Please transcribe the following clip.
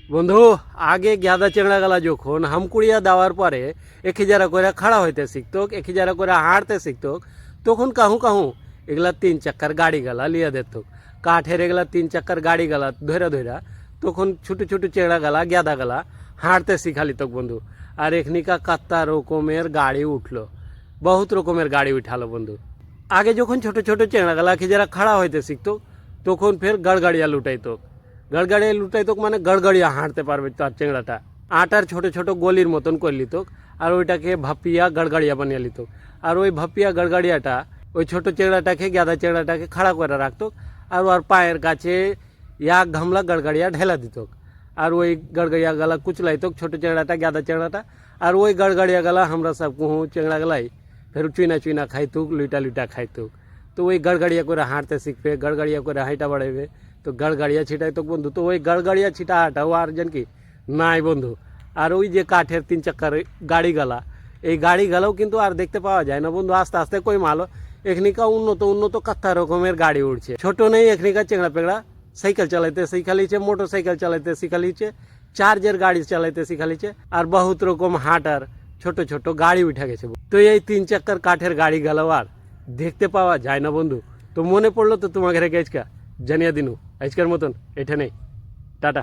বন্ধু, আগে গ্যাদা চেংড়া গেলা যখন হামকুড়িয়া দেওয়ার পরে এখিজারা করে খাড়া হইতে শিখতো, এখিজারা করে হাঁটতে শিখতো, তখন কাহু কাহু এগুলা 3 চাক্কার গাড়ি গেলা লিয়া দিত। কাঠের এগুলা 3 চাক্কার গাড়ি গেলা ধৈরা ধৈরা তখন ছোটো ছোটো চেংড়া গেলা গ্যাদা গেলা হাঁটতে শিখালি তো বন্ধু। আর এখনিকা কাত্তা রকমের গাড়ি উঠলো, বহুত রকমের গাড়ি উঠালো বন্ধু। আগে যখন ছোট ছোট চেংড়া গেলা খিজারা খাড়া হইতে শিখতো, তখন ফের গড়গড়িয়া লুটাইতো। গড়গড়িয়া লুটাইতো মানে গড়গড়িয়া হাঁটতে পারবে তার চেংড়াটা। আটার ছোট ছোট গলির মতন করে লিত, আর ওইটাকে ভাপিয়া গড়গড়িয়া বানিয়ে লিত। আর ওই ভাপিয়া গড়গড়িয়াটা ওই ছোট চেংড়াটাকে গ্যাদা চেংড়াটাকে খাড়া করে রাখতো, আর ওর পায়ের কাছে এক ঘামলা গড়গড়িয়া ঢেলা দিত। আর ওই গড়গড়িয়া গলা কুচলাইতো ছোট চেংড়াটা গ্যাদা চেংড়াটা। আর ওই গড়গড়িয়া গলা আমরা सब कुहू চেংড়া গলাই फिर चुना चुना खाइतुक, लुटा लुटा खाइतुक। तो वही गड़गड़िया করে হাঁটতে শিখবে, গড়গড়িয়া করে হাইটা বাড়াইবে, তো গড়গড়িয়া ছিটাই তো বন্ধু। তো ওই গড়গড়িয়া ছিটাটাও আর জান কি নাই বন্ধু। আর ওই যে কাঠের 3 চাক্কার গাড়ি গালা, এই গাড়ি গালাও কিন্তু আর দেখতে পাওয়া যায় না বন্ধু। আস্তে আস্তে কই মালো এখনিকা উন্নত উন্নত কাত্তা রকমের গাড়ি উঠছে। ছোট নেই এখনিকা চেংড়া পেংড়া সাইকেল চালাইতে শিখা লিছে, মোটর সাইকেল চালাইতে শিখা লিছে, চার্জের গাড়ি চালাইতে শিখা লিছে, আর বহুত রকম হাঁটার ছোট ছোট গাড়ি উঠে গেছে। তো এই 3 চাক্কার কাঠের গাড়ি গেল আর দেখতে পাওয়া যায় না বন্ধু। তো মনে পড়লো তো তোমাকে রেখে আজকা জানিয়ে দিনু, আজকের মতন এটা নেই। টাটা।